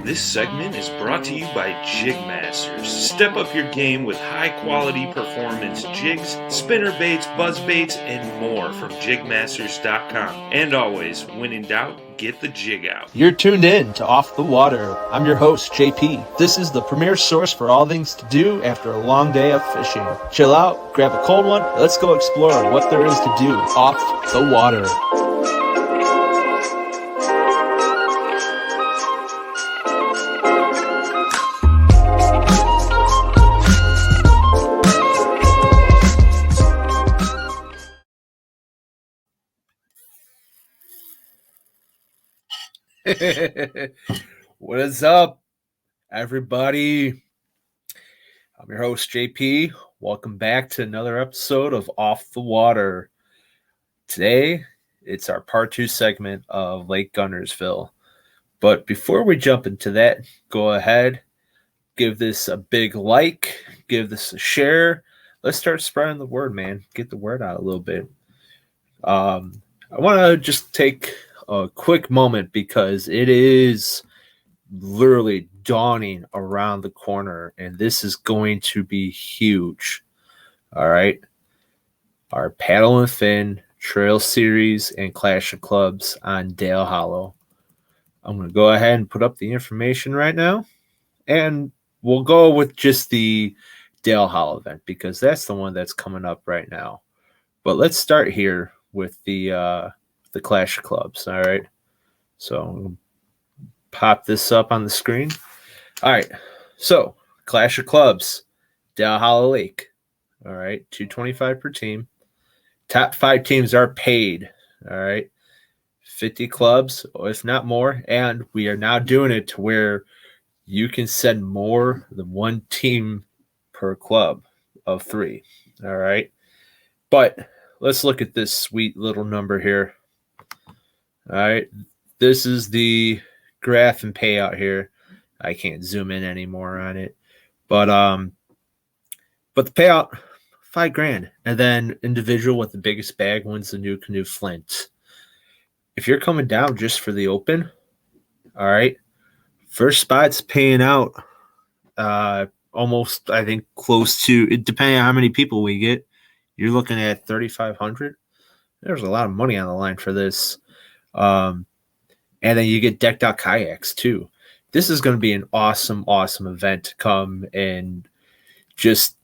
This segment is brought to you by Jigmasters. Step up your game with high-quality performance jigs, spinner baits, buzz baits, and more from jigmasters.com. And always, when in doubt, get the jig out. You're tuned in to Off the Water. I'm your host, JP. This is the premier source for all things to do after a long day of fishing. Chill out, grab a cold one, let's go explore what there is to do off the water. What is up, everybody? I'm your host, JP. Welcome back to another episode of Off the Water. Today, it's our part 2 segment of Lake Guntersville. But before we jump into that, go ahead, give this a big like, give this a share. Let's start spreading the word, man. Get the word out a little bit. I want to just take a quick moment because it is literally dawning around the corner, and this is going to be huge. All right. Our Paddle and Fin Trail Series and Clash of Clubs on Dale Hollow. I'm going to go ahead and put up the information right now, and we'll go with just the Dale Hollow event because that's the one that's coming up right now. But let's start here with the Clash of Clubs. All right. So I'm going to pop this up on the screen. All right. So Clash of Clubs, Dale Hollow Lake. All right. $225 per team. Top 5 teams are paid. All right. 50 clubs, if not more. And we are now doing it to where you can send more than one team per club of 3. All right. But let's look at this sweet little number here. All right. This is the graph and payout here. I can't zoom in anymore on it. But the payout, $5,000. And then individual with the biggest bag wins the new canoe Flint. If you're coming down just for the open, all right, first spot's paying out almost, I think, close to, it depending on how many people we get, you're looking at $3,500. There's a lot of money on the line for this. And then you get decked out kayaks too. This is going to be an awesome, awesome event to come and just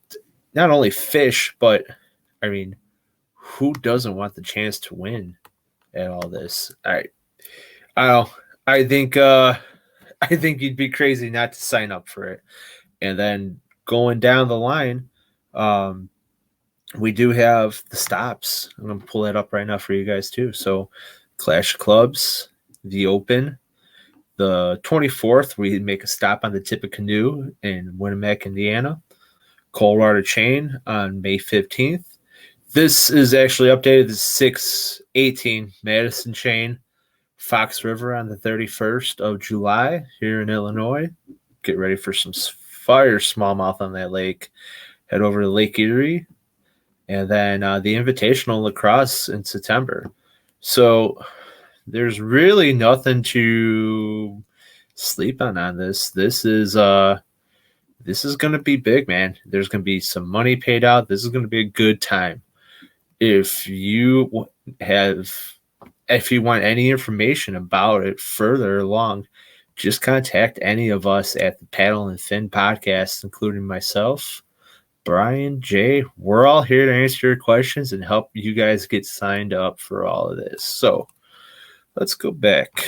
not only fish, but I mean, who doesn't want the chance to win at all this? I think you'd be crazy not to sign up for it. And then going down the line, we do have the stops. I'm going to pull that up right now for you guys too. So Clash of Clubs, the Open, the 24th, we make a stop on the Tippecanoe in Winnemac, Indiana. Coldwater Chain on May 15th. This is actually updated to 6/18 Madison Chain. Fox River on the 31st of July here in Illinois. Get ready for some fire smallmouth on that lake. Head over to Lake Erie. And then the Invitational Lacrosse in September. So there's really nothing to sleep on this. This is going to be big, man. There's going to be some money paid out. This is going to be a good time. If you want any information about it further along, just contact any of us at the Paddle and Fin podcast, including myself, Brian, Jay. We're all here to answer your questions and help you guys get signed up for all of this. So let's go back.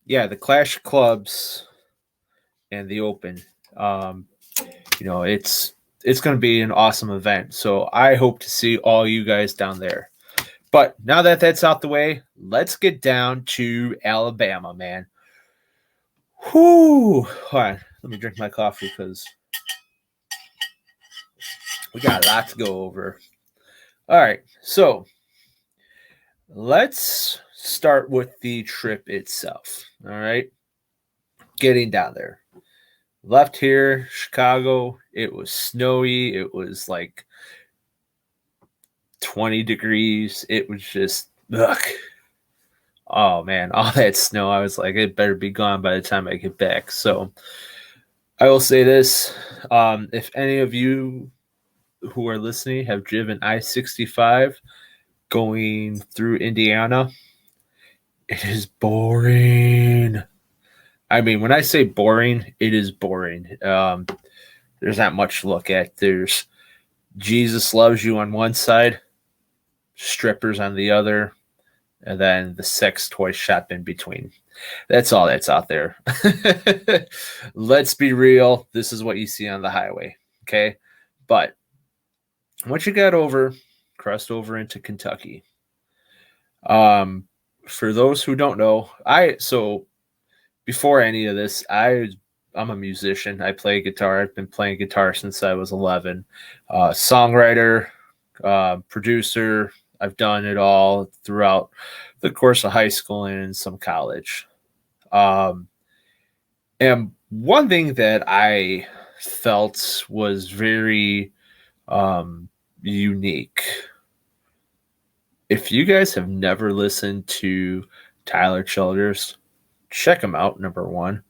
Yeah, the Clash of Clubs and the Open. It's going to be an awesome event. So I hope to see all you guys down there. But now that that's out the way, let's get down to Alabama, man. Whoo! Hold on. Let me drink my coffee because we got a lot to go over. All right. So let's start with the trip itself. All right. Getting down there. Left here, Chicago. It was snowy. It was like 20 degrees. It was just, ugh. Oh man, all that snow. I was like, it better be gone by the time I get back. So I will say this. If any of you who are listening have driven I-65 going through Indiana, it is boring. I mean, when I say boring, it is boring. There's not much to look at. There's Jesus Loves You on one side, strippers on the other, and then the sex toy shop in between. That's all that's out there. Let's be real. This is what you see on the highway. Okay. But once you crossed over into Kentucky, for those who don't know, so before any of this, I'm a musician. I play guitar. I've been playing guitar since I was 11. Songwriter, producer. I've done it all throughout the course of high school and in some college. And one thing that I felt was very unique. If you guys have never listened to Tyler Childers, check him out, number one.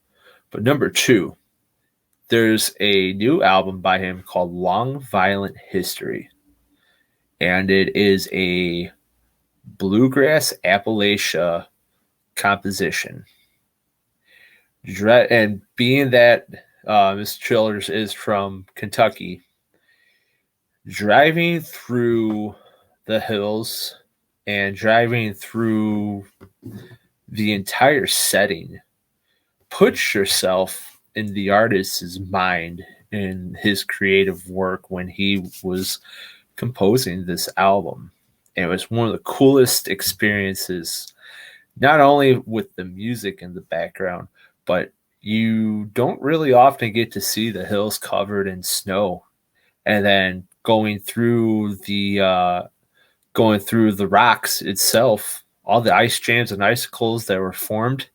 But number two, there's a new album by him called Long Violent History. And it is a bluegrass Appalachia composition. And being that Mr. Childers is from Kentucky, driving through the hills and driving through the entire setting, put yourself in the artist's mind in his creative work when he was composing this album. And it was one of the coolest experiences, not only with the music in the background, but you don't really often get to see the hills covered in snow, and then going through the rocks itself, all the ice jams and icicles that were formed.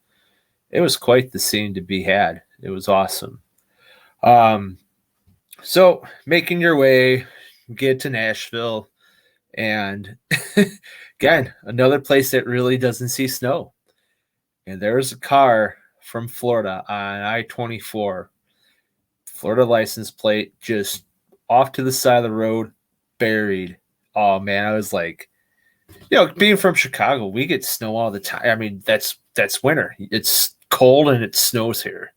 It was quite the scene to be had. It was awesome. So making your way, get to Nashville, and again, another place that really doesn't see snow. And there's a car from Florida on I-24, Florida license plate, just off to the side of the road, buried. Oh man, I was like, being from Chicago, we get snow all the time. I mean, that's winter. It's cold and it snows here.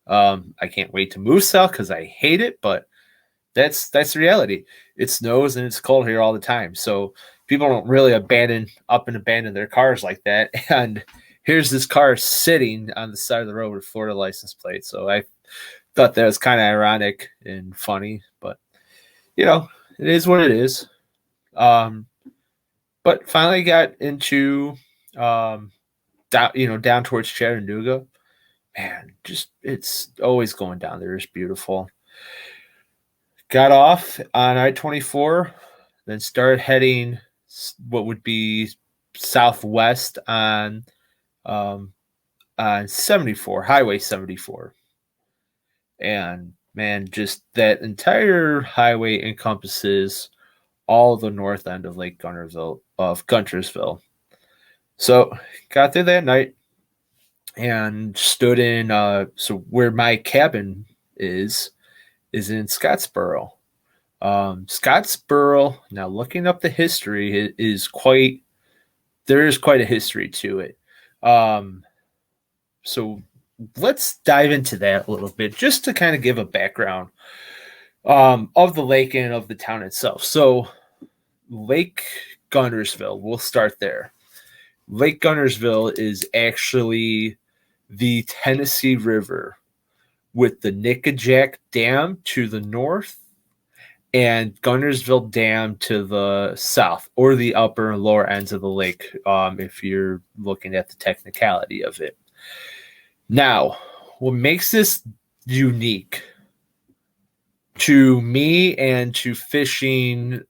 I can't wait to move south because I hate it, but that's the reality. It snows and it's cold here all the time. So people don't really abandon their cars like that. And here's this car sitting on the side of the road with a Florida license plate. So I thought that was kind of ironic and funny, but it is what it is. But finally got into down towards Chattanooga. Man, just it's always going down there. It's beautiful. Got off on I-24, then started heading what would be southwest on 74, Highway 74. And man, just that entire highway encompasses all the north end of Lake Guntersville. So got there that night and stood in so where my cabin is in Scottsboro. Scottsboro, now looking up the history, there is quite a history to it. So let's dive into that a little bit, just to kind of give a background of the lake and of the town itself. So Lake Guntersville, we'll start there. Lake Guntersville is actually the Tennessee River with the Nickajack Dam to the north and Guntersville Dam to the south, or the upper and lower ends of the lake, if you're looking at the technicality of it. Now, what makes this unique to me and to fishing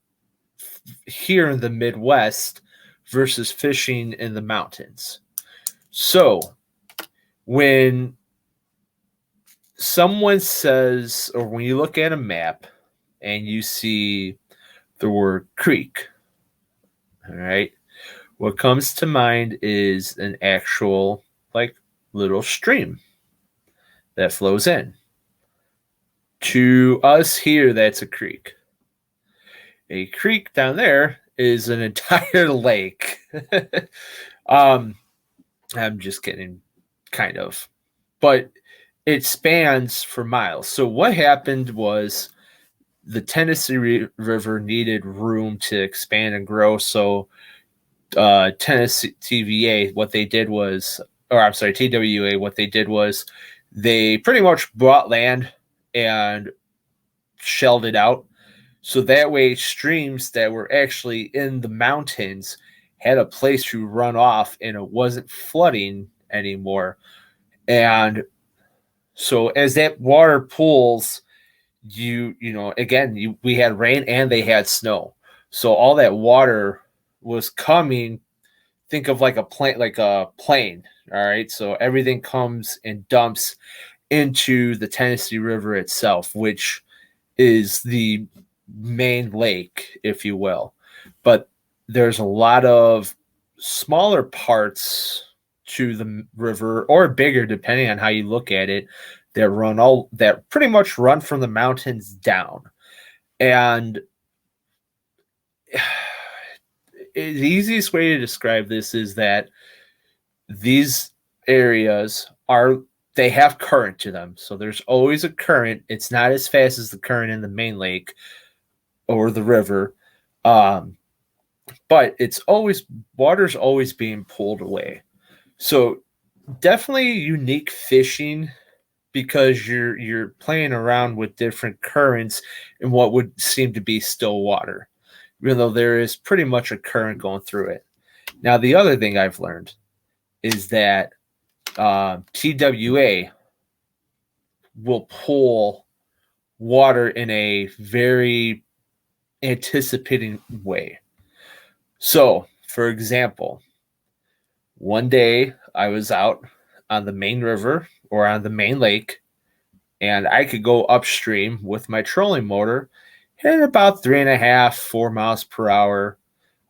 here in the Midwest versus fishing in the mountains. So when someone says, or when you look at a map and you see the word creek, all right, what comes to mind is an actual, like, little stream that flows in. To us here, that's a creek. A creek down there is an entire lake. I'm just kidding, kind of. But it spans for miles. So what happened was the Tennessee River needed room to expand and grow. So Tennessee TVA, what they did was, or I'm sorry, TWA, what they did was they pretty much bought land and shelled it out. So that way streams that were actually in the mountains had a place to run off and it wasn't flooding anymore. And so as that water pools, we had rain and they had snow. So all that water was coming. Think of like a plane. All right. So everything comes and dumps into the Tennessee River itself, which is the main lake, if you will. But there's a lot of smaller parts to the river, or bigger, depending on how you look at it, that pretty much run from the mountains down. And the easiest way to describe this is that these areas they have current to them. So there's always a current. It's not as fast as the current in the main lake or the river. But water's always being pulled away. So definitely unique fishing, because you're playing around with different currents in what would seem to be still water, even though there is pretty much a current going through it. Now, the other thing I've learned is that TWA will pull water in a very anticipating way. So, for example, one day I was out on the main river or on the main lake, and I could go upstream with my trolling motor at about 3.5, 4 miles per hour.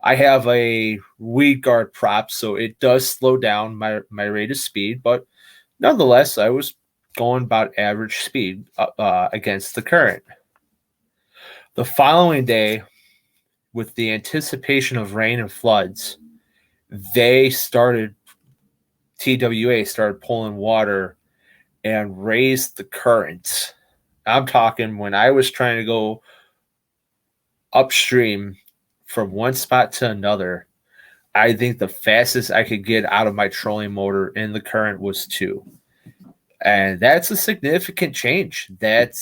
I have a weed guard prop, so it does slow down my rate of speed, but nonetheless, I was going about average speed against the current. The following day, with the anticipation of rain and floods, TWA started pulling water and raised the current. I'm talking when I was trying to go upstream from one spot to another, I think the fastest I could get out of my trolling motor in the current was 2. And that's a significant change. That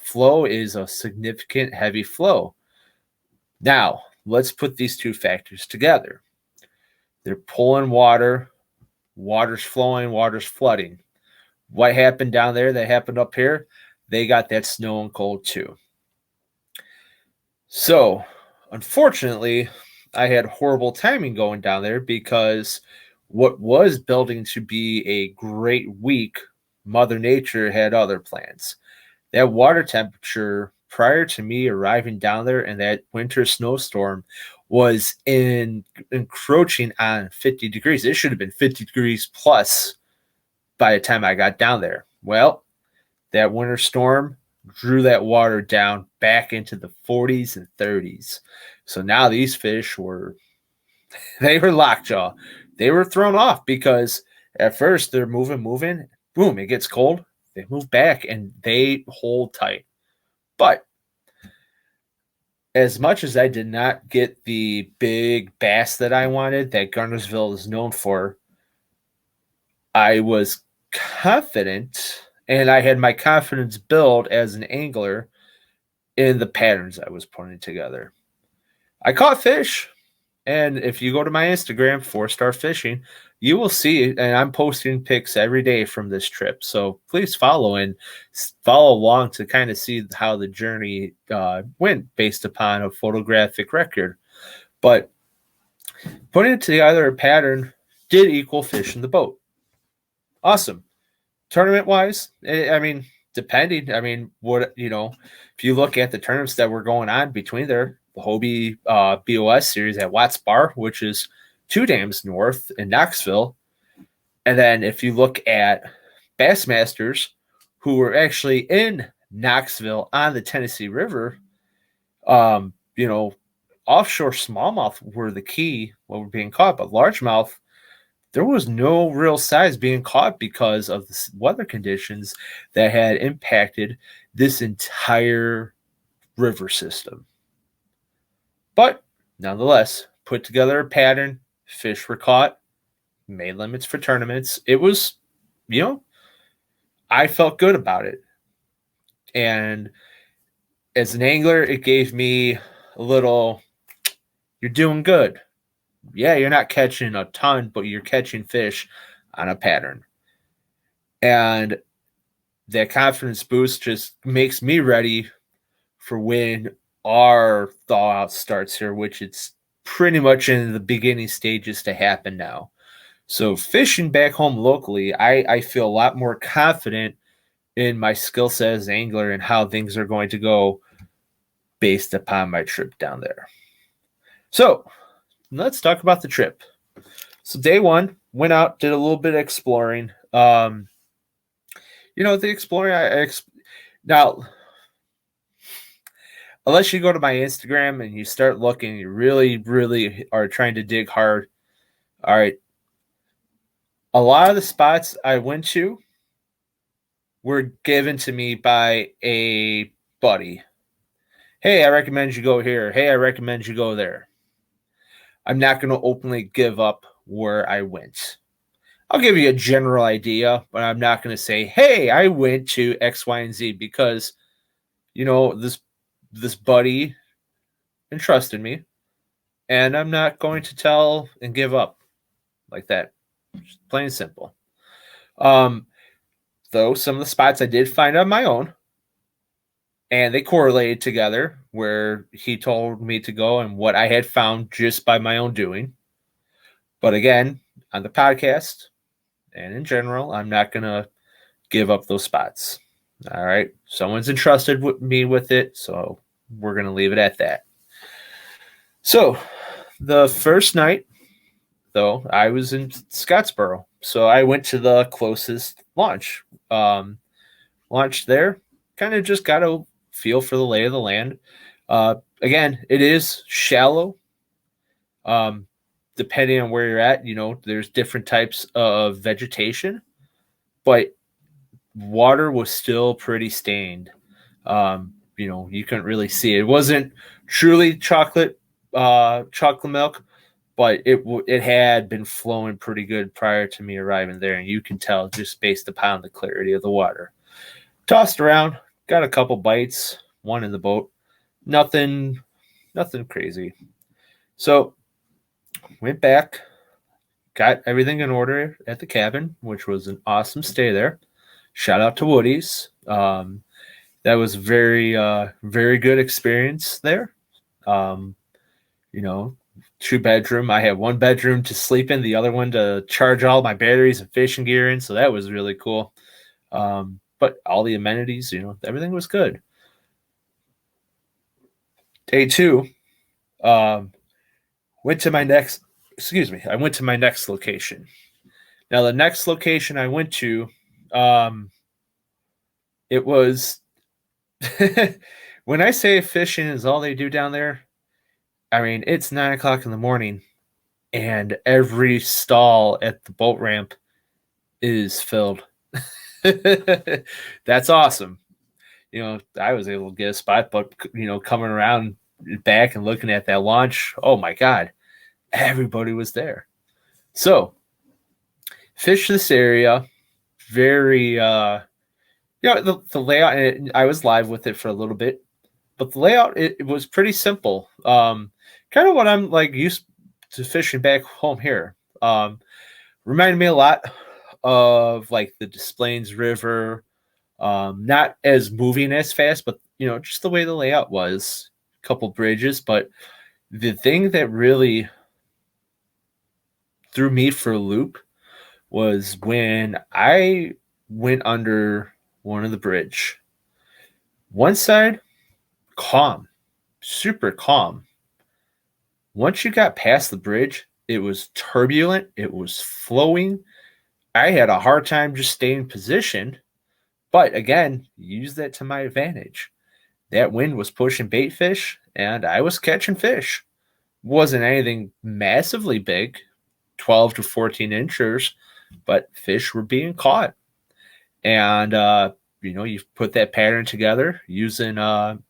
flow is a significant heavy flow. Now, let's put these two factors together. They're pulling water, water's flowing, water's flooding. What happened down there that happened up here? They got that snow and cold too. So, unfortunately, I had horrible timing going down there, because what was building to be a great week, Mother Nature had other plans. That water temperature prior to me arriving down there and that winter snowstorm was encroaching on 50 degrees. It should have been 50 degrees plus by the time I got down there. Well, that winter storm drew that water down back into the 40s and 30s. So now these fish they were lockjaw. They were thrown off, because at first they're moving, boom, it gets cold. They move back and they hold tight. But as much as I did not get the big bass that I wanted, that Guntersville is known for, I was confident, and I had my confidence build as an angler in the patterns I was putting together. I caught fish, and if you go to my Instagram, 4-Star Fishing, you will see, and I'm posting pics every day from this trip. So please follow along to kind of see how the journey went based upon a photographic record. But putting together a pattern did equal fish in the boat. Awesome. Tournament-wise, I mean, depending. I mean, if you look at the tournaments that were going on between there, the Hobie BOS series at Watts Bar, which is 2 dams north in Knoxville. And then if you look at Bassmasters, who were actually in Knoxville on the Tennessee River, offshore smallmouth were the key what were being caught, but largemouth, there was no real size being caught because of the weather conditions that had impacted this entire river system. But nonetheless, put together a pattern, fish were caught, made limits for tournaments. It was, I felt good about it. And as an angler, it gave me a little, you're doing good. Yeah, you're not catching a ton, but you're catching fish on a pattern. And that confidence boost just makes me ready for when our thaw out starts here, which it's pretty much in the beginning stages to happen now. So fishing back home locally, I feel a lot more confident in my skill set as an angler and how things are going to go based upon my trip down there. So let's talk about the trip. So day one, went out, did a little bit of exploring. The exploring, now, unless you go to my Instagram and you start looking, you really, really are trying to dig hard. All right. A lot of the spots I went to were given to me by a buddy. Hey, I recommend you go here. Hey, I recommend you go there. I'm not going to openly give up where I went. I'll give you a general idea, but I'm not going to say, hey, I went to X, Y, and Z because, this buddy entrusted me, and I'm not going to tell and give up like that. Just plain and simple. Though some of the spots I did find on my own, and they correlated together where he told me to go and what I had found just by my own doing. But again, on the podcast and in general, I'm not going to give up those spots. All right. Someone's entrusted me with it, so we're going to leave it at that. So the first night, though, I was in Scottsboro. So I went to the closest launch. Launched there, kind of just got a feel for the lay of the land. Again, it is shallow. Depending on where you're at, there's different types of vegetation, but water was still pretty stained. You couldn't really see it. It wasn't truly chocolate milk, but it had been flowing pretty good prior to me arriving there, and you can tell just based upon the clarity of the water. Tossed around, got a couple bites, one in the boat. Nothing crazy. So went back, got everything in order at the cabin, which was an awesome stay there. Shout out to Woody's. That was very, very good experience there. 2-bedroom. I had 1 bedroom to sleep in, the other one to charge all my batteries and fishing gear in. So that was really cool. But all the amenities, everything was good. Day 2, I went to my next location. Now, the next location I went to, it was, when I say fishing is all they do down there, I mean, it's 9 o'clock in the morning and every stall at the boat ramp is filled. That's awesome. I was able to get a spot, but, coming around back and looking at that launch, oh my God, everybody was there. So, fish this area, very, the layout, and I was live with it for a little bit, but the layout, it was pretty simple. Kind of what I'm used to fishing back home here. Reminded me a lot of the Des Plaines River, not as moving as fast, but just the way the layout was. A couple bridges, but the thing that really threw me for a loop was when I went under one of the bridge. One side, calm, super calm. Once you got past the bridge, It was turbulent. It was flowing. I had a hard time just staying in position. But again, use that to my advantage. That wind was pushing bait fish, and I was catching fish. Wasn't anything massively big, 12 to 14 inches, but fish were being caught. And, you put that pattern together using, down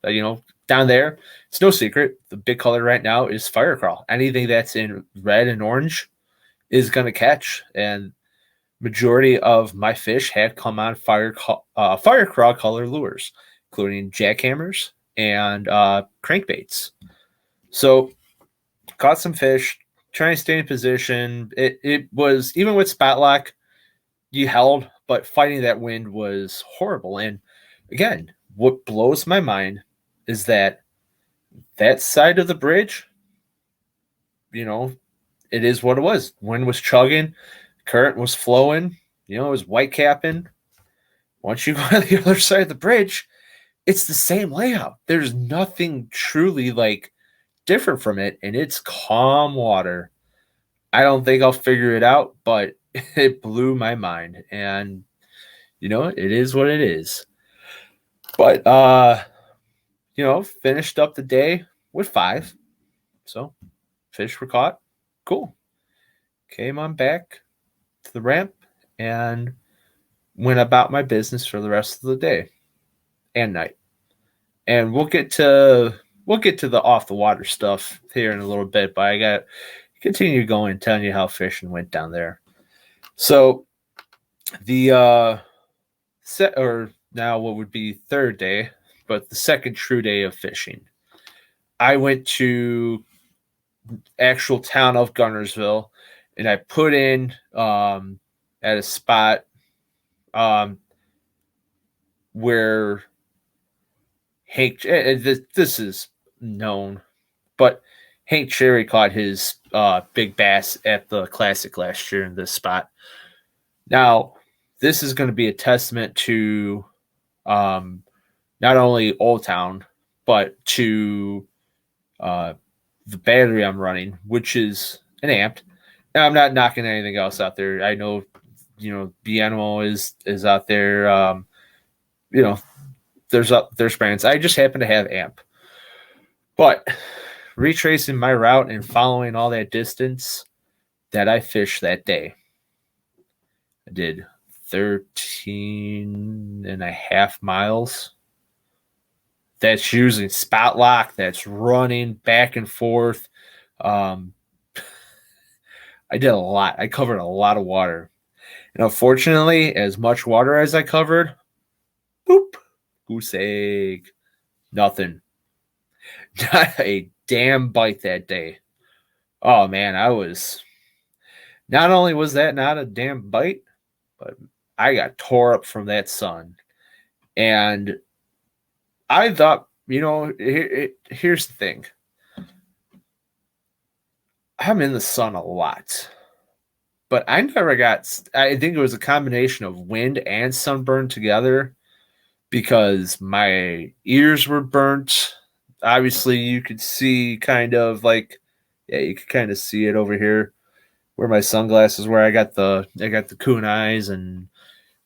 there, it's no secret. The big color right now is fire crawl. Anything that's in red and orange is going to catch. And majority of my fish had come on fire crawl color lures, including jackhammers and crankbaits. So caught some fish, trying to stay in position. It was, even with spot lock, you held, but fighting that wind was horrible. And again, what blows my mind is that side of the bridge, it is what it was. Wind was chugging, current was flowing, it was white capping. Once you go to the other side of the bridge, it's the same layout. There's nothing truly different from it, and it's calm water. I don't think I'll figure it out, but it blew my mind. And it is what it is. But finished up the day with 5. So fish were caught. Cool. Came on back to the ramp and went about my business for the rest of the day and night. And we'll get to the off the water stuff here in a little bit, but I got to continue going, telling you how fishing went down there. So the now what would be third day, but the second true day of fishing, I went to actual town of Guntersville, and I put in at a spot where Hank, this is known, but Hank Cherry caught his big bass at the Classic last year in this spot. Now, this is going to be a testament to not only Old Town, but to the battery I'm running, which is an amp. Now, I'm not knocking anything else out there. I know, BNO is out there. There's brands. I just happen to have amp. But retracing my route and following all that distance that I fished that day, I did 13 and a half miles. That's using spot lock. That's running back and forth. I did a lot. I covered a lot of water. And unfortunately, as much water as I covered, boop, goose egg, nothing. Not a damn bite that day. Oh, man, not only was that not a damn bite, but I got tore up from that sun. And I thought, here's the thing. I'm in the sun a lot, but I think it was a combination of wind and sunburn together because my ears were burnt. Obviously, you could see you could kind of see it over here where my sunglasses were. I got the coon eyes and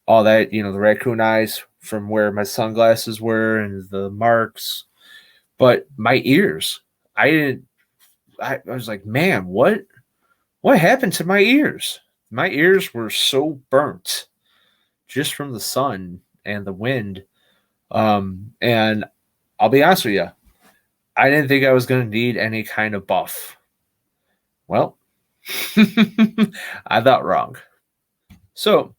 all that, the raccoon eyes from where my sunglasses were and the marks. But my ears, I was like, man, what happened to my ears? My ears were so burnt just from the sun and the wind. And I'll be honest with you, I didn't think I was going to need any kind of buff. Well, I thought wrong. So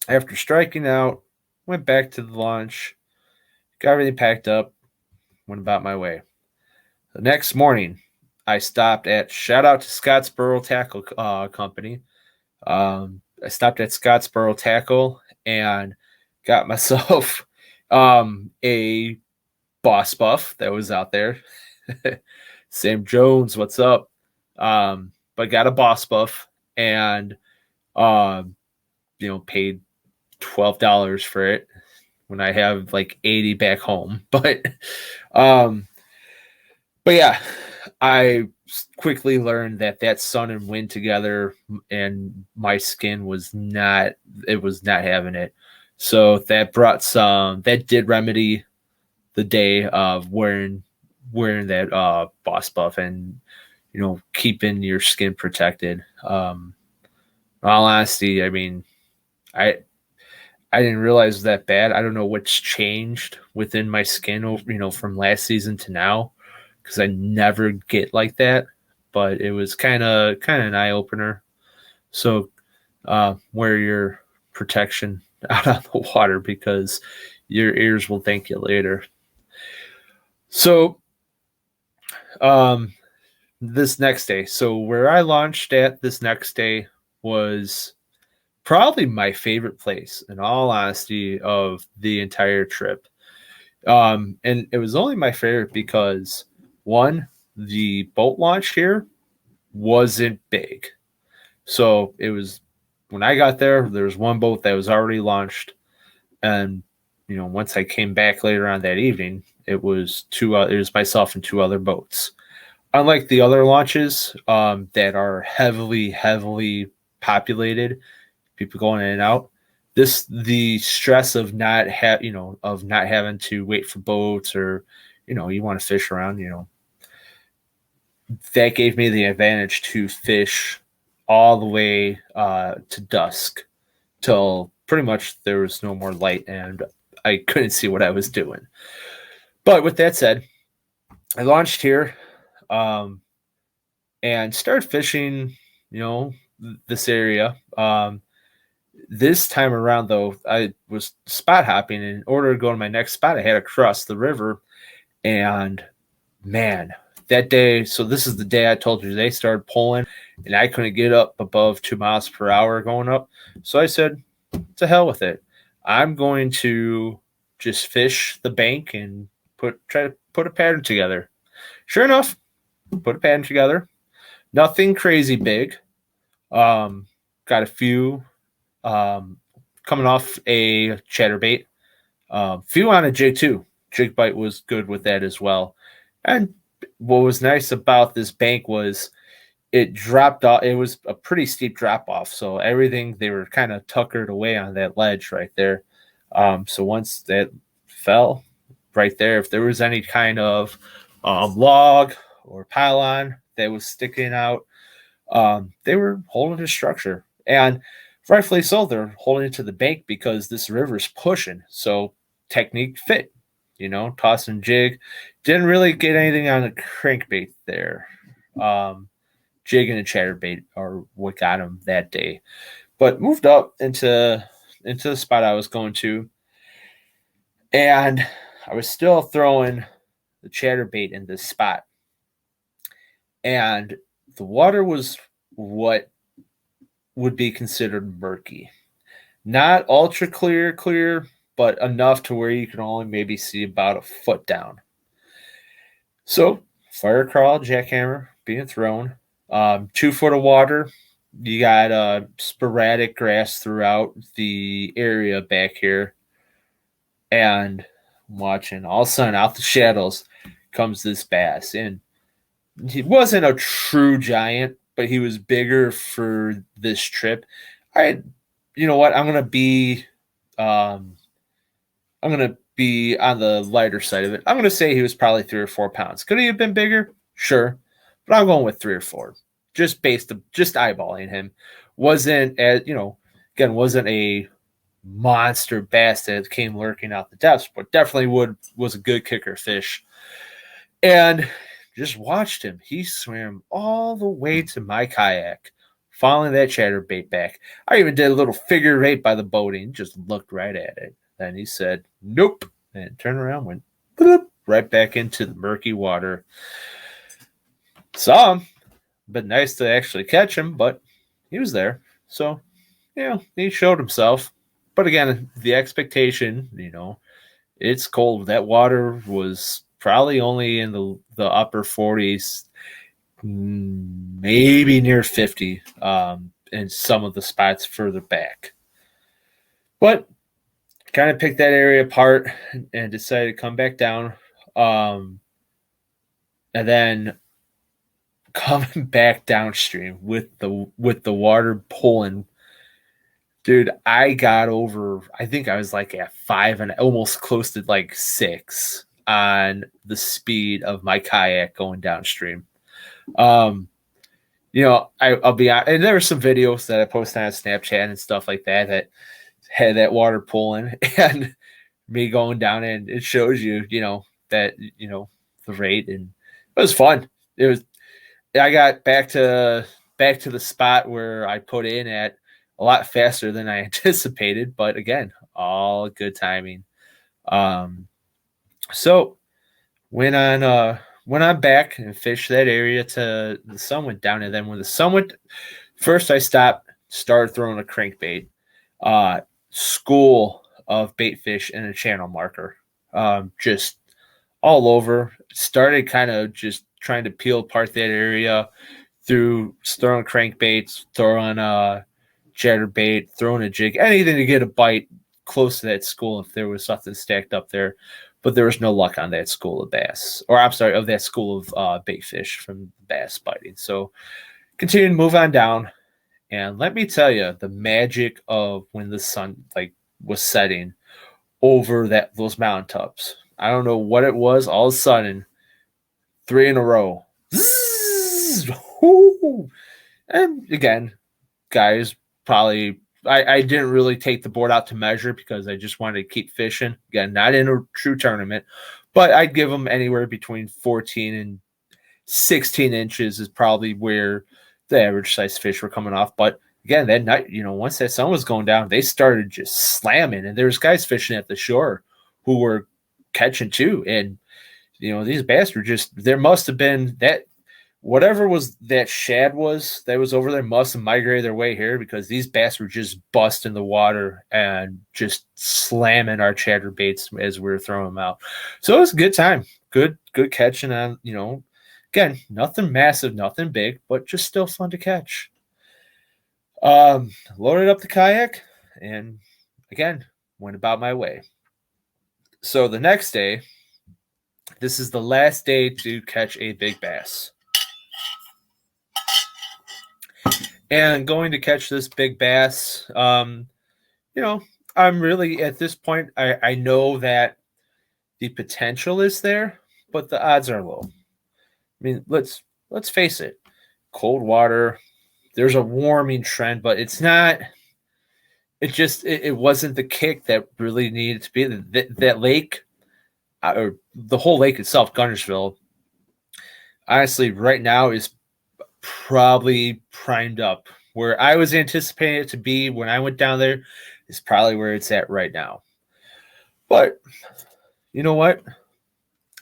after striking out, went back to the launch, got everything packed up, went about my way. The next morning, I stopped at, shout out to Scottsboro Tackle Company. I stopped at Scottsboro Tackle and got myself a Boss Buff that was out there. Sam Jones, what's up? But got a Boss Buff and, paid $12 for it when I have like 80 back home. But But yeah, I quickly learned that sun and wind together, and my skin was not having it. So that did remedy the day of wearing that boss buff and keeping your skin protected. In all honesty, I mean, I I didn't realize it was that bad. I don't know what's changed within my skin, from last season to now, because I never get like that. But it was kind of an eye opener. So wear your protection out on the water because your ears will thank you later. So this next day, so where I launched at this next day was probably my favorite place, in all honesty, of the entire trip. And it was only my favorite because one, the boat launch here wasn't big. So it was when I got there was one boat that was already launched, and once I came back later on that evening, it was it was myself and two other boats. Unlike the other launches that are heavily populated, people going in and out. The stress of not having to wait for boats, or you want to fish around, that gave me the advantage to fish all the way to dusk till pretty much there was no more light and I couldn't see what I was doing. But with that said, I launched here and started fishing, this area. This time around, though, I was spot hopping. In order to go to my next spot, I had to cross the river. And man, that day, so this is the day I told you they started pulling, and I couldn't get up above 2 miles per hour going up. So I said, to hell with it. I'm going to just fish the bank and try to put a pattern together. Sure enough, put a pattern together. Nothing crazy big. Got a few coming off a chatterbait. Few on a jig too. Jig bite was good with that as well. And what was nice about this bank was it dropped off. It was a pretty steep drop off, so everything, they were kind of tuckered away on that ledge right there. So once that fell right there, if there was any kind of log or pylon that was sticking out, they were holding the structure, and rightfully so. They're holding it to the bank because this river's pushing. So technique fit, toss and jig. Didn't really get anything on the crankbait there. Jig and a chatterbait are what got him that day. But moved up into the spot I was going to, and I was still throwing the chatterbait in this spot. And the water was what would be considered murky. Not ultra clear, but enough to where you can only maybe see about a foot down. So, fire crawl, jackhammer being thrown. 2 foot of water. You got sporadic grass throughout the area back here. And I'm watching, all of a sudden, out the shadows comes this bass. And he wasn't a true giant, but he was bigger for this trip. You know what? I'm gonna be on the lighter side of it. I'm gonna say he was probably 3 or 4 pounds. Could he have been bigger? Sure, but I'm going with 3 or 4, just eyeballing him. Wasn't wasn't a monster bass that came lurking out the depths, but definitely was a good kicker fish. And just watched him. He swam all the way to my kayak, following that chatterbait back. I even did a little figure eight by the boating, just looked right at it. Then he said, nope, and turned around, went boop, right back into the murky water. Saw him, but nice to actually catch him, but he was there. So, he showed himself. But again, the expectation, it's cold. That water was probably only in the upper 40s, maybe near 50 in some of the spots further back. But kind of picked that area apart and decided to come back down. And then coming back downstream with the water pulling, dude, I got over, I think I was like at 5 and almost close to like 6 on the speed of my kayak going downstream. I'll be out, and there were some videos that I posted on Snapchat and stuff like that that had that water pulling and me going down, and it shows you, that, the rate, and it was fun. I got back to the spot where I put in at a lot faster than I anticipated, but again, all good timing. So went on back and fished that area to the sun went down, and then when the sun went, first I stopped, started throwing a crankbait, school of bait fish and a channel marker, just all over. Started kind of just trying to peel apart that area through throwing crankbaits, throwing chatterbait, throwing a jig, anything to get a bite close to that school if there was something stacked up there. But there was no luck on that school of bass, or I'm sorry, of that school of bait fish from bass biting. So continue to move on down. And let me tell you, the magic of when the sun was setting over those mountaintops. I don't know what it was. All of a sudden, 3 in a row. Zzz, and again, guys, probably I didn't really take the board out to measure because I just wanted to keep fishing. Again, not in a true tournament, but I'd give them anywhere between 14 and 16 inches is probably where the average size fish were coming off. But again, that night, once that sun was going down, they started just slamming, and there was guys fishing at the shore who were catching too. And these bass were just, there must have been that whatever was that shad that was over there must have migrated their way here, because these bass were just busting the water and just slamming our chatterbaits as we were throwing them out. So it was a good time. Good catching on, again, nothing massive, nothing big, but just still fun to catch. Loaded up the kayak and again, went about my way. So the next day, this is the last day to catch a big bass. And going to catch this big bass, I'm really at this point, I know that the potential is there, but the odds are low. I mean, let's face it, cold water, there's a warming trend, but it's not, it wasn't the kick that really needed to be. That lake, or the whole lake itself, Guntersville, honestly, right now is probably primed up. Where I was anticipating it to be when I went down there is probably where it's at right now. But you know what?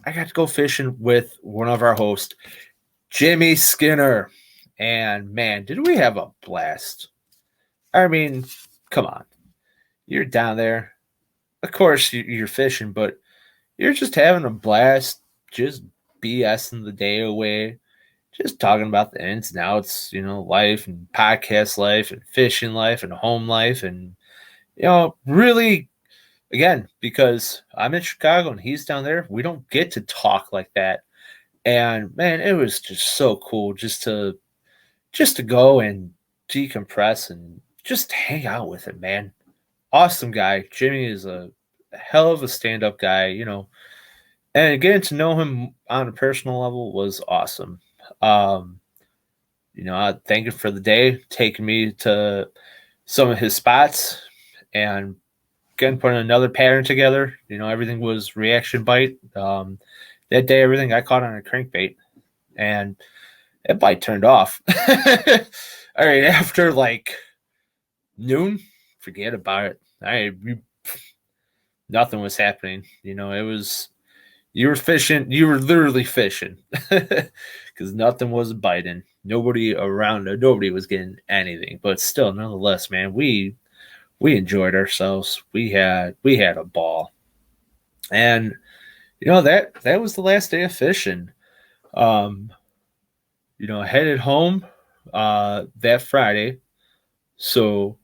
I got to go fishing with one of our hosts, Jimmy Skinner. And man, did we have a blast. I mean, come on. You're down there. Of course, you're fishing, but you're just having a blast, just BSing the day away. Just talking about the ins and outs, life and podcast life and fishing life and home life. And, really, again, because I'm in Chicago and he's down there, we don't get to talk like that. And, man, it was just so cool just to go and decompress and just hang out with him, man. Awesome guy. Jimmy is a hell of a stand-up guy, and getting to know him on a personal level was awesome. I thank him for the day, taking me to some of his spots, and again putting another pattern together. Everything was reaction bite. That day, everything I caught on a crankbait, and that bite turned off. All right, after like noon, forget about it. Nothing was happening. It was. You were fishing. You were literally fishing because nothing was biting. Nobody around. Nobody was getting anything. But still, nonetheless, man, we enjoyed ourselves. We had a ball, and that was the last day of fishing. Headed home that Friday. So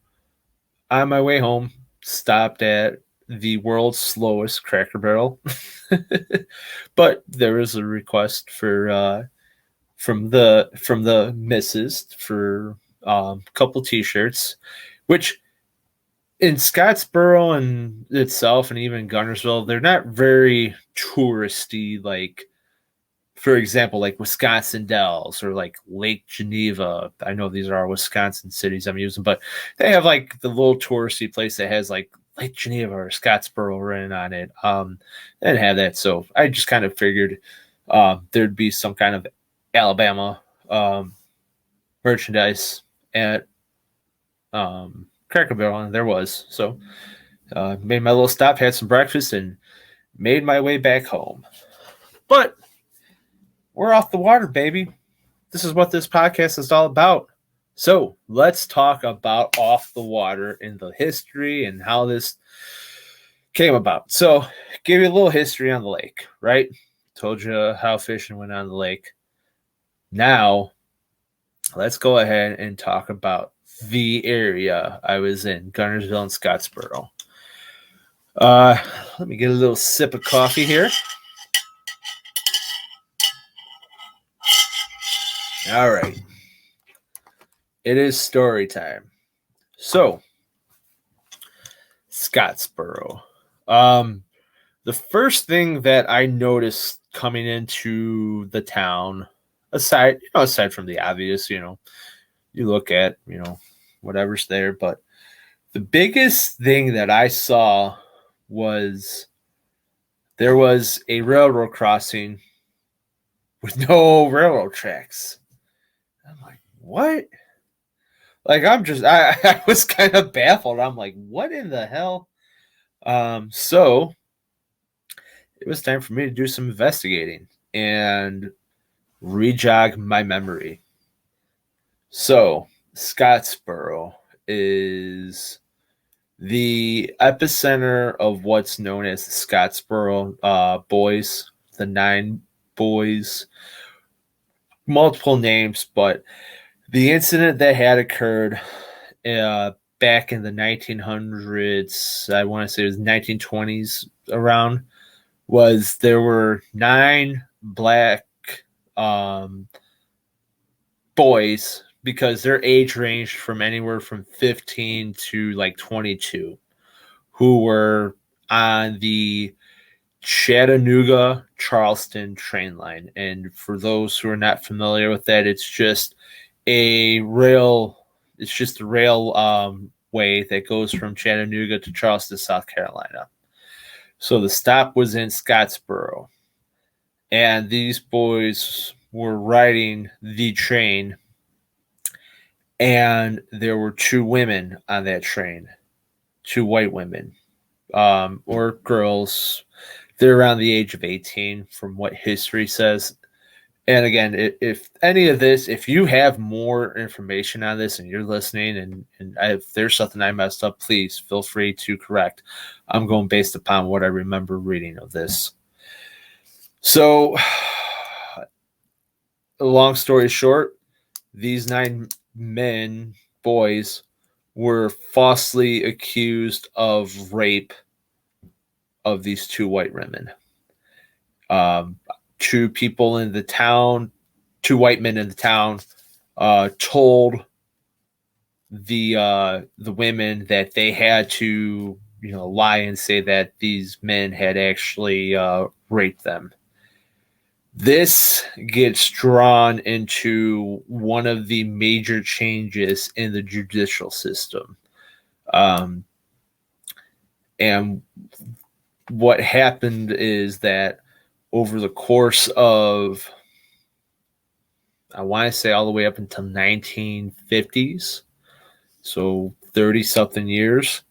on my way home, stopped at the world's slowest Cracker Barrel, but there was a request for from the missus for a couple T-shirts, which in Scottsboro and itself, and even Guntersville, they're not very touristy. Like, for example, like Wisconsin Dells or like Lake Geneva. I know these are all Wisconsin cities I'm using, but they have like the little touristy place that has like Lake Geneva or Scottsboro written on it. They didn't have that, so I just kind of figured there'd be some kind of Alabama merchandise at Cracker Barrel, and there was. So made my little stop, had some breakfast, and made my way back home. But we're off the water, baby. This is what this podcast is all about. So let's talk about off the water and the history and how this came about. So give you a little history on the lake, right? Told you how fishing went on the lake. Now, let's go ahead and talk about the area I was in, Guntersville and Scottsboro. Let me get a little sip of coffee here. All right. It is story time. So, Scottsboro. The first thing that I noticed coming into the town, aside from the obvious, you look at, whatever's there, but the biggest thing that I saw was there was a railroad crossing with no railroad tracks. I'm like, what? Like, I was kind of baffled. I'm like, what in the hell? So it was time for me to do some investigating and re-jog my memory. So Scottsboro is the epicenter of what's known as the Scottsboro Boys, the 9 Boys, multiple names, but the incident that had occurred back in the 1900s, I want to say it was 1920s around, was there were 9 black boys, because their age ranged from anywhere from 15 to like 22, who were on the Chattanooga-Charleston train line. And for those who are not familiar with that, it's just a rail way that goes from Chattanooga to Charleston, South Carolina. So the stop was in Scottsboro, and these boys were riding the train, and there were 2 women on that train, 2 white women, or girls. They're around the age of 18 from what history says. And again, if any of this, if you have more information on this and you're listening, and if there's something I messed up, please feel free to correct. I'm going based upon what I remember reading of this. So, long story short, these 9 boys, were falsely accused of rape of these 2 white women. 2 people in the town, 2 white men in the town, told the women that they had to, lie and say that these men had actually raped them. This gets drawn into one of the major changes in the judicial system. And what happened is that over the course of, I want to say all the way up until 1950s, so 30-something years,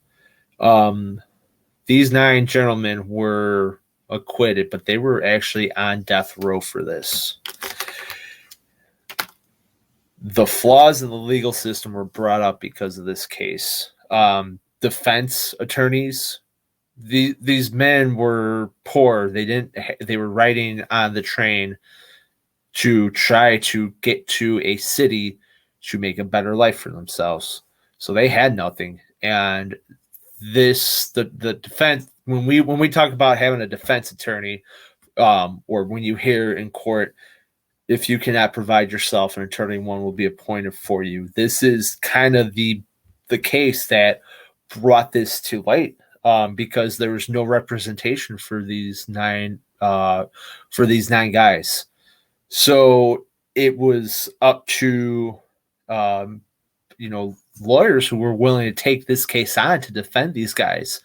these 9 gentlemen were acquitted, but they were actually on death row for this. The flaws in the legal system were brought up because of this case. Defense attorneys, these men were poor. They were riding on the train to try to get to a city to make a better life for themselves. So they had nothing. And the defense, when we talk about having a defense attorney, or when you hear in court, if you cannot provide yourself, an attorney one will be appointed for you. This is kind of the case that brought this to light, because there was no representation for these nine guys. So it was up to lawyers who were willing to take this case on to defend these guys.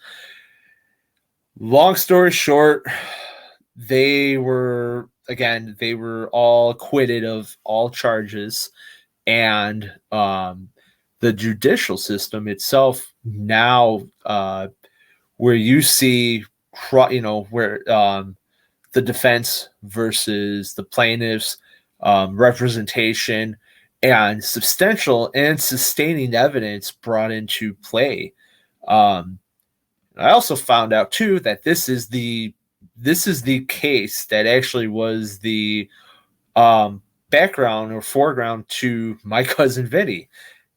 Long story short, they were all acquitted of all charges, and the judicial system itself now, where you see, where the defense versus the plaintiffs, representation and substantial and sustaining evidence brought into play. I also found out too that this is the case that actually was the background or foreground to My Cousin Vinny,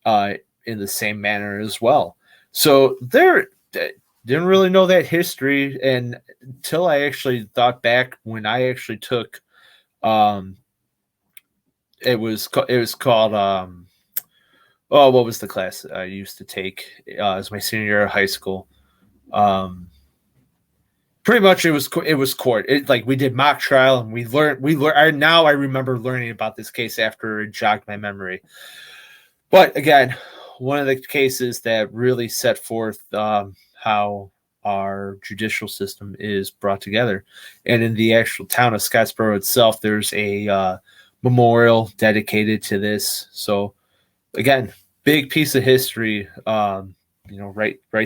in the same manner as well. So there, didn't really know that history, and until I actually thought back when I actually took, it was called what was the class I used to take as my senior year of high school? Pretty much it was court. We did mock trial, and we learned. Now I remember learning about this case after it jogged my memory. But again, one of the cases that really set forth how our judicial system is brought together. And in the actual town of Scottsboro itself, there's a memorial dedicated to this. So again, big piece of history, right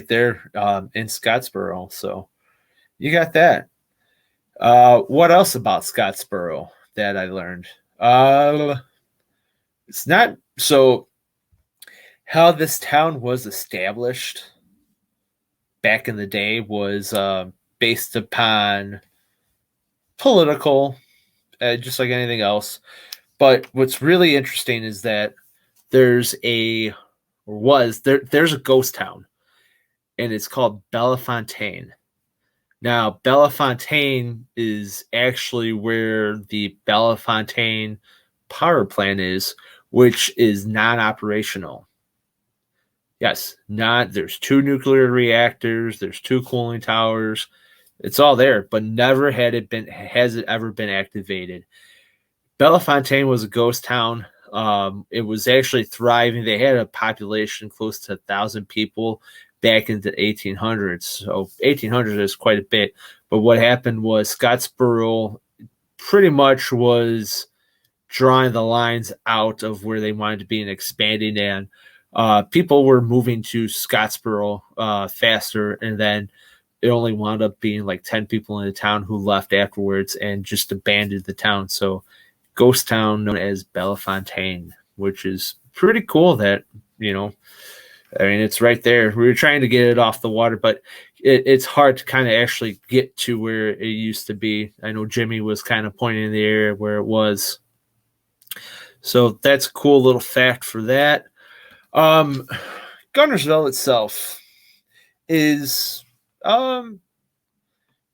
there in Scottsboro. So you got that. What else about Scottsboro that I learned? It's not so how this town was established back in the day was based upon political, just like anything else. But what's really interesting is that there's a ghost town, and it's called Bellefontaine. Now, Bellefontaine is actually where the Bellefontaine power plant is, which is non-operational. Yes, there's 2 nuclear reactors, there's 2 cooling towers. It's all there, but never has it ever been activated. Bellefontaine was a ghost town. It was actually thriving. They had a population close to 1,000 people back into the 1800s. So 1800s is quite a bit. But what happened was Scottsboro pretty much was drawing the lines out of where they wanted to be and expanding, and people were moving to Scottsboro faster, and then it only wound up being like 10 people in the town who left afterwards and just abandoned the town. So ghost town known as Bellefontaine, which is pretty cool that, it's right there. We were trying to get it off the water, but it's hard to kind of actually get to where it used to be. I know Jimmy was kind of pointing in the area where it was. So that's a cool little fact for that. Guntersville itself is,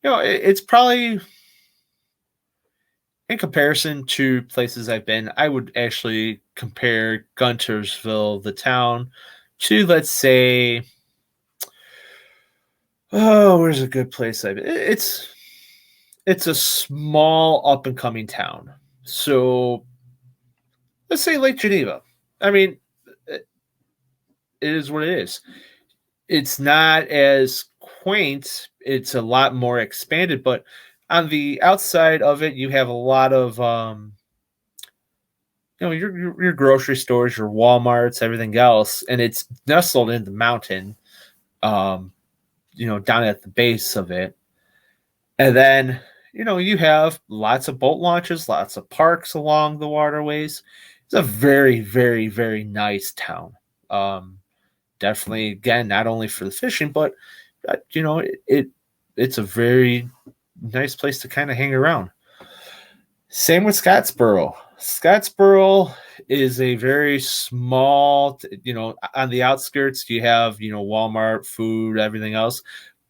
it's probably, in comparison to places I've been, I would actually compare Guntersville, the town, to, let's say, where's a good place I've been? It's a small up and coming town. So let's say Lake Geneva. I mean, it is what it is. It's not as quaint. It's a lot more expanded, but on the outside of it, you have a lot of, your grocery stores, your Walmarts, everything else, and it's nestled in the mountain, down at the base of it. And then, you have lots of boat launches, lots of parks along the waterways. It's a very, very, very nice town. Definitely, again, not only for the fishing, but, it's a very nice place to kind of hang around. Same with Scottsboro. Scottsboro is a very small, on the outskirts, you have, Walmart, food, everything else.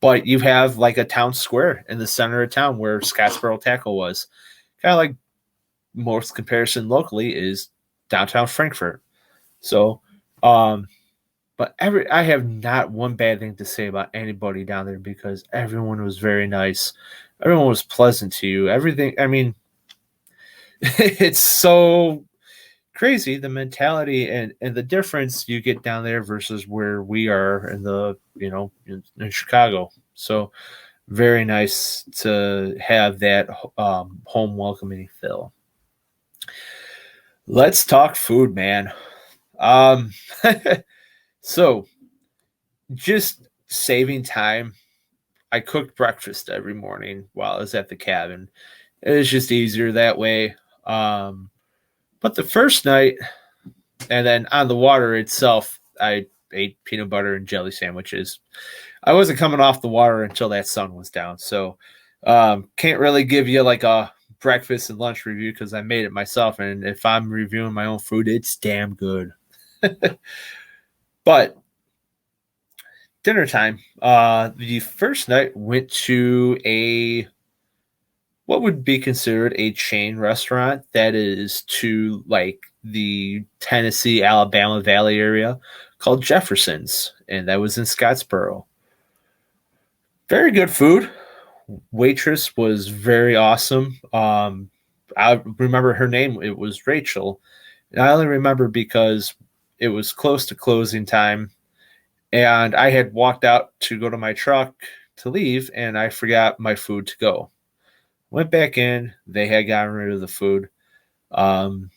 But you have like a town square in the center of town where Scottsboro Tackle was. Kind of like most comparison locally is downtown Frankfurt. So, but I have not one bad thing to say about anybody down there because everyone was very nice. Everyone was pleasant to you. Everything, I mean, it's so crazy the mentality and the difference you get down there versus where we are in the in Chicago. So very nice to have that home welcoming feel. Let's talk food, man. um so just saving time, I cooked breakfast every morning while I was at the cabin. It was just easier that way. But the first night, and then on the water itself, I ate peanut butter and jelly sandwiches. I wasn't coming off the water until that sun was down. So can't really give you like a breakfast and lunch review because I made it myself. And if I'm reviewing my own food, it's damn good. But dinner time, the first night went to what would be considered a chain restaurant that is to like the Tennessee, Alabama Valley area called Jefferson's, and that was in Scottsboro. Very good food. Waitress was very awesome. I remember her name. It was Rachel. And I only remember because it was close to closing time, and I had walked out to go to my truck to leave, and I forgot my food to go. Went back in. They had gotten rid of the food. And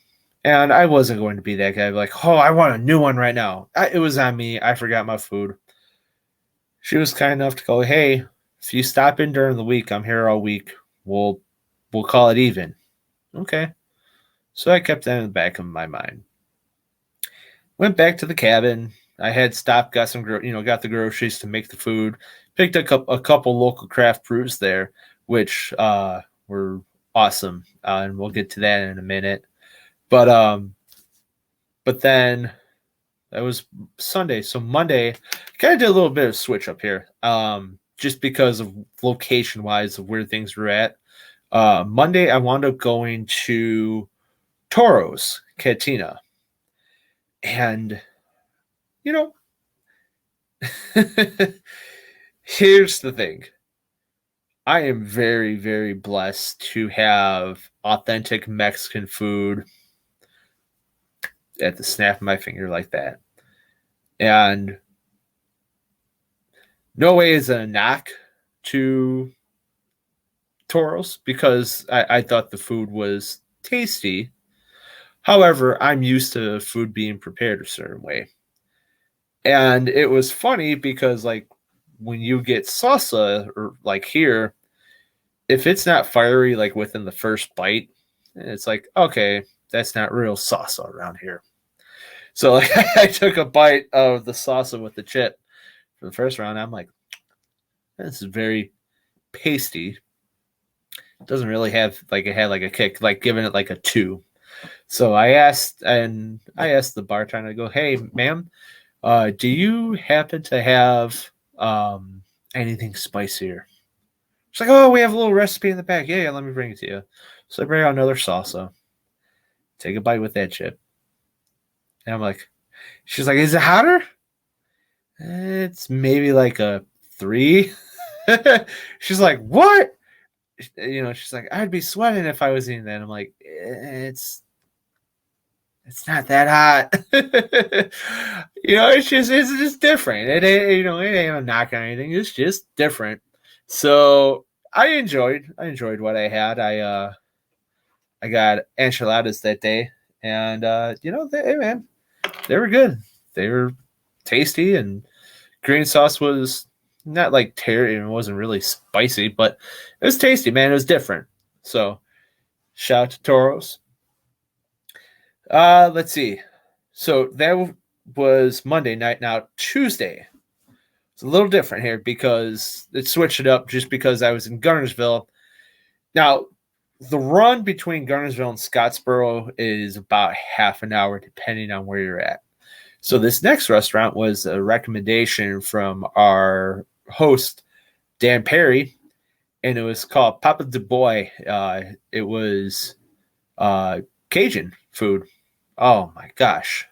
I wasn't going to be that guy like, oh, I want a new one right now. It was on me. I forgot my food. She was kind enough to go, hey, if you stop in during the week, I'm here all week. We'll call it even. Okay. So I kept that in the back of my mind. Went back to the cabin. I had stopped, got got the groceries to make the food. Picked a couple local craft brews there, which were awesome, and we'll get to that in a minute. But then that was Sunday. So Monday, kind of did a little bit of switch up here, just because of location wise of where things were at. Monday, I wound up going to Toro's Cantina, and here's the thing. I am very, very blessed to have authentic Mexican food at the snap of my finger like that. And no way is a knock to Toro's because I thought the food was tasty. However, I'm used to food being prepared a certain way. And it was funny because like when you get salsa or like here, if it's not fiery like within the first bite, it's like, okay, that's not real salsa around here. So like, I took a bite of the salsa with the chip for the first round. I'm like, this is very pasty. It doesn't really have like it had like a kick, like giving it like a 2. So I asked the bartender, I go, hey, ma'am, do you happen to have anything spicier? She's like, oh, we have a little recipe in the back. Yeah, let me bring it to you. So I bring out another salsa. Take a bite with that chip. And I'm like, she's like, is it hotter? It's maybe like a 3. She's like, what? She's like, I'd be sweating if I was eating that. I'm like, it's not that hot. It's just different. It ain't a knock on anything. It's just different. So I enjoyed what I had. I got enchiladas that day, and they were good. They were tasty, and green sauce was not like terrible. It wasn't really spicy, but it was tasty, man. It was different. So shout out to Toro's. Let's see. So that was Monday night. Now Tuesday, it's a little different here because it switched it up just because I was in Guntersville. Now, the run between Guntersville and Scottsboro is about half an hour, depending on where you're at. So this next restaurant was a recommendation from our host, Dan Perry, and it was called Pt.2. It was Cajun food. Oh my gosh.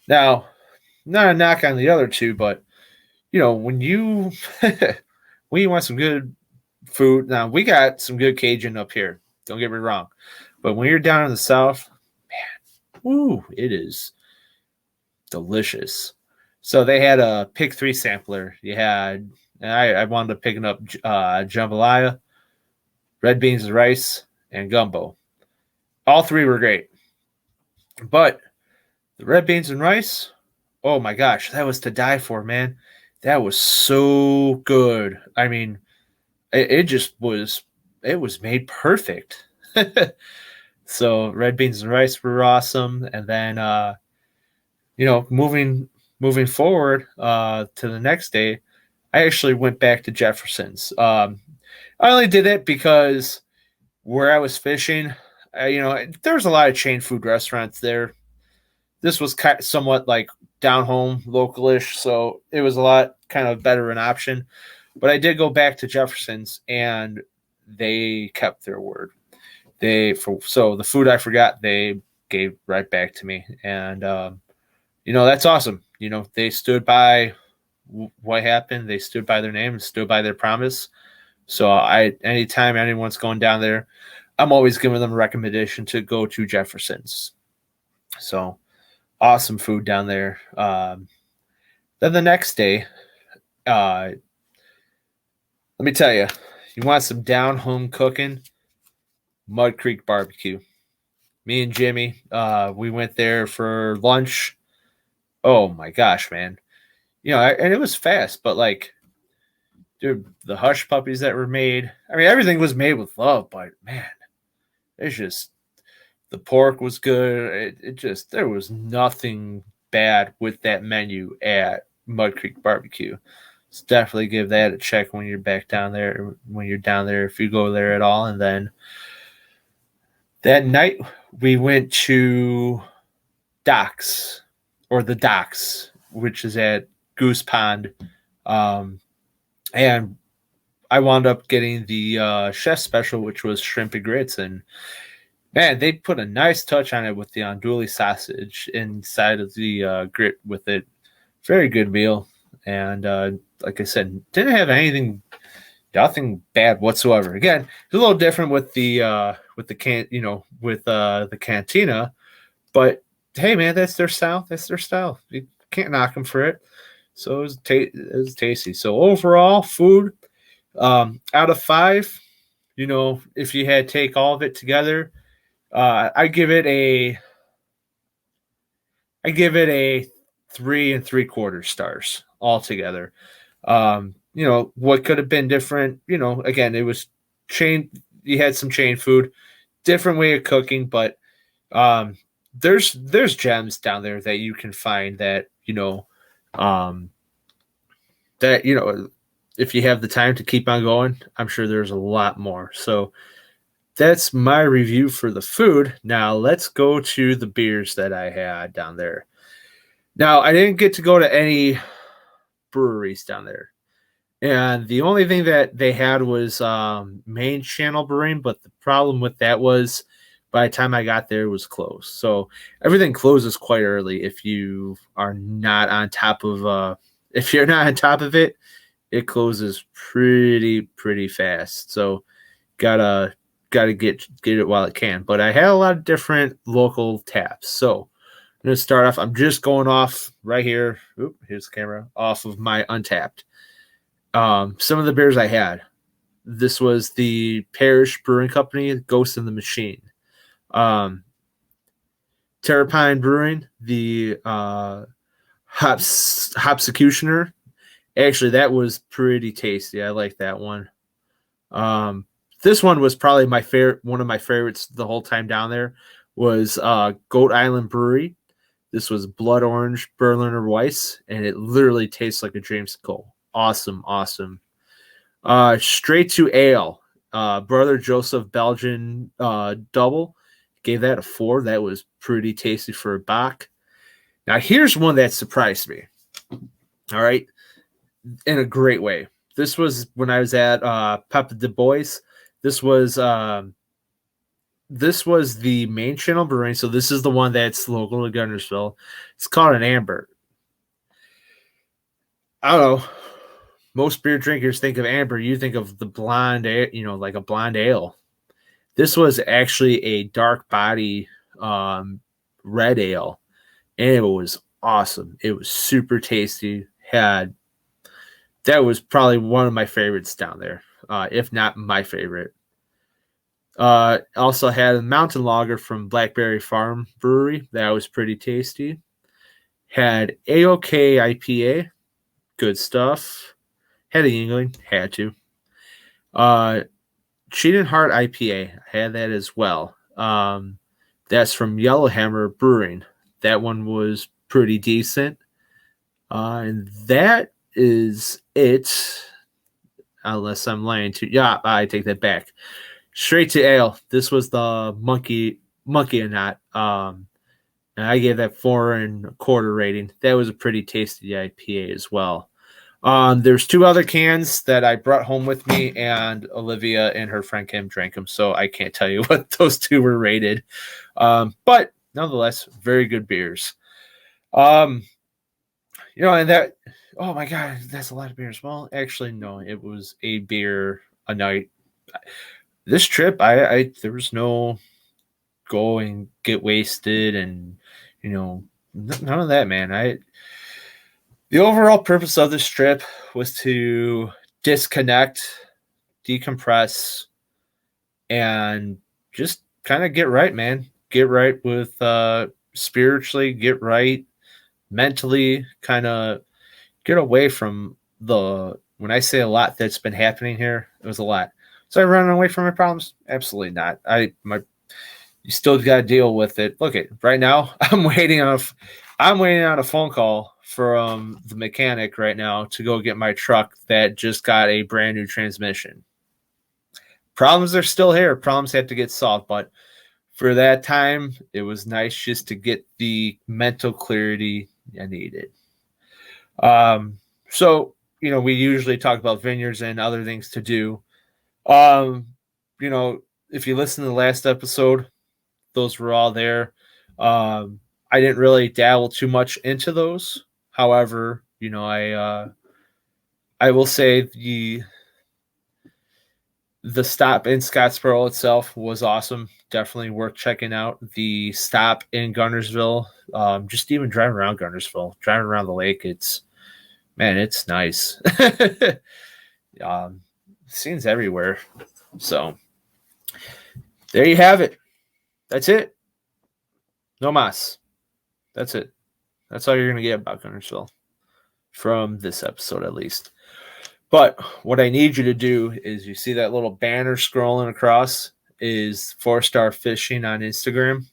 Now, not a knock on the other two, but when you when you want some good food, now we got some good Cajun up here. Don't get me wrong. But when you're down in the South, man, it is delicious. So they had a pick 3 sampler. You had, and I wound up picking up jambalaya, red beans and rice, and gumbo. All 3 were great. But the red beans and rice, oh my gosh, that was to die for, man. That was so good. I mean, it was made perfect. So red beans and rice were awesome. And then, moving forward to the next day, I actually went back to Jefferson's. I only did it because where I was fishing, there was a lot of chain food restaurants there. This was somewhat like down home, localish, so it was a lot kind of better an option. But I did go back to Jefferson's, and they kept their word. So the food I forgot, they gave right back to me, and that's awesome. They stood by what happened. They stood by their name and stood by their promise. So anytime anyone's going down there, I'm always giving them a recommendation to go to Jefferson's. So awesome food down there. Then the next day, let me tell you, you want some down home cooking? Mud Creek Barbecue. Me and Jimmy, we went there for lunch. Oh my gosh, man. And it was fast, but like, dude, the hush puppies that were made, I mean, everything was made with love, but man, it's just, the pork was good. There was nothing bad with that menu at Mud Creek Barbecue. So definitely give that a check when you're back down there, if you go there at all. And then that night we went to the Docks, which is at Goose Pond. And I wound up getting the chef special, which was shrimp and grits. And man, they put a nice touch on it with the andouille sausage inside of the grit with it. Very good meal. And like I said, didn't have nothing bad whatsoever. Again, it's a little different with the cantina, but hey, man, that's their style. You can't knock them for it. So it was tasty. So overall, food, out of 5, if you had to take all of it together, I give it a 3 3/4 stars altogether. What could have been different? Again, it was chain. You had some chain food, different way of cooking, but there's gems down there that you can find that if you have the time to keep on going, I'm sure there's a lot more. So that's my review for the food. Now let's go to the beers that I had down there. Now, I didn't get to go to any breweries down there. And the only thing that they had was Main Channel Brewing, but the problem with that was by the time I got there, it was closed. So everything closes quite early if you are not on top of if you're not on top of it, it closes pretty fast. So gotta get it while it can. But I had a lot of different local taps. So I'm going to start off. I'm just going off right here. Here's the camera. Off of my Untapped. Some of the beers I had. This was the Parish Brewing Company, Ghost in the Machine. Terrapine Brewing, the Hopsecutioner. Actually, that was pretty tasty. I like that one. This one was probably one of my favorites the whole time down there was Goat Island Brewery. This was Blood Orange Berliner Weiss, and it literally tastes like a dreamsicle. Awesome. Straight to Ale. Brother Joseph Belgian double. Gave that a 4. That was pretty tasty for a Bach. Now, here's one that surprised me. All right. In a great way. This was when I was at Pt.2. This was the main channel brewing. So this is the one that's local to Guntersville. It's called an Amber. I don't know. Most beer drinkers think of amber. You think of the blonde, like a blonde ale. This was actually a dark body red ale, and it was awesome. It was super tasty. That was probably one of my favorites down there, if not my favorite. Also had a mountain lager from Blackberry Farm Brewery. That was pretty tasty. Had AOK IPA. Good stuff. Had a Yingling. Had to. Cheating Heart IPA. Had that as well. That's from Yellowhammer Brewing. That one was pretty decent. And that is it. Unless I'm lying to you. Yeah, I take that back. Straight to ale. This was the monkey and not. And I gave that 4.25 rating. That was a pretty tasty IPA as well. There's 2 other cans that I brought home with me, and Olivia and her friend Kim drank them, so I can't tell you what those 2 were rated. But nonetheless, very good beers. And that, oh my God, that's a lot of beers. Well, actually, no, it was a beer a night. This trip, there was no go and get wasted and, none of that, man. The overall purpose of this trip was to disconnect, decompress, and just kind of get right, man. Get right with spiritually, get right mentally, kind of get away from when I say a lot that's been happening here, it was a lot. So I run away from my problems? Absolutely not. You still got to deal with it. Look, right now I'm waiting on a phone call from the mechanic right now to go get my truck that just got a brand new transmission. Problems are still here. Problems have to get solved, but for that time, it was nice just to get the mental clarity I needed. So, we usually talk about vineyards and other things to do. If you listen to the last episode, those were all there. I didn't really dabble too much into those. However, I will say the stop in Scottsboro itself was awesome. Definitely worth checking out. The stop in Guntersville, just even driving around Guntersville, driving around the lake, it's nice. Scenes everywhere. So there you have it. That's it. No mas. That's it. That's all you're going to get about Guntersville from this episode, at least. But what I need you to do is, you see that little banner scrolling across is 4-Star Fishing on Instagram.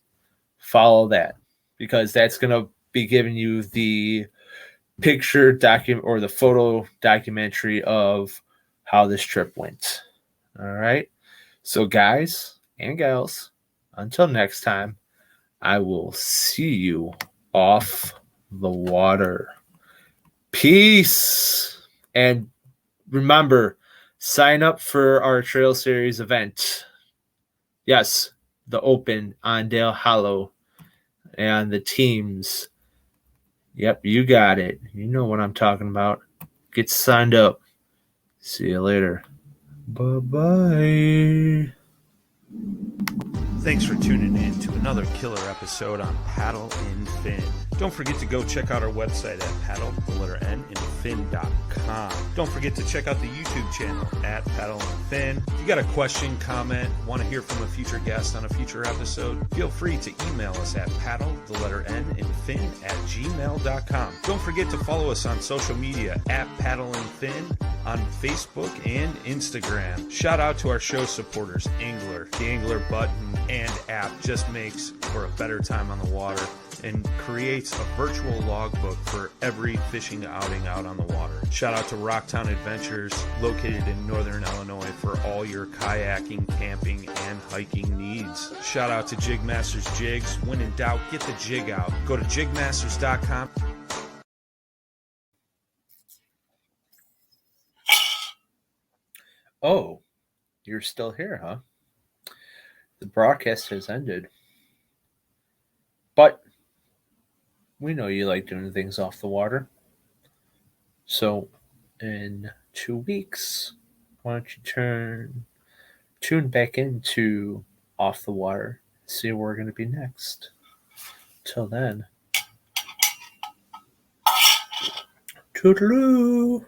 Follow that, because that's going to be giving you the picture document or the photo documentary of how this trip went. All right. So guys and gals, until next time, I will see you off the water. Peace. And remember, sign up for our Trail Series event. Yes, the Open on Dale Hollow. And the teams. Yep, you got it. You know what I'm talking about. Get signed up. See you later. Bye-bye. Thanks for tuning in to another killer episode on Paddle and Fin. Don't forget to go check out our website at paddle.and-fin.com. Don't forget to check out the YouTube channel at Paddle and Fin. If you got a question, comment, want to hear from a future guest on a future episode, feel free to email us at paddle.and-fin@gmail.com. Don't forget to follow us on social media at Paddle and Fin on Facebook and Instagram. Shout out to our show supporters, Angler. The Angler button and app just makes for a better time on the water. and creates a virtual logbook for every fishing outing out on the water. Shout out to Rocktown Adventures, located in Northern Illinois, for all your kayaking, camping, and hiking needs. Shout out to Jig Masters Jigs. When in doubt, get the jig out. Go to jigmasters.com. Oh, you're still here, huh? The broadcast has ended. But we know you like doing things off the water. So in 2 weeks, why don't you tune back into Off the Water, see where we're going to be next. Till then, toodaloo!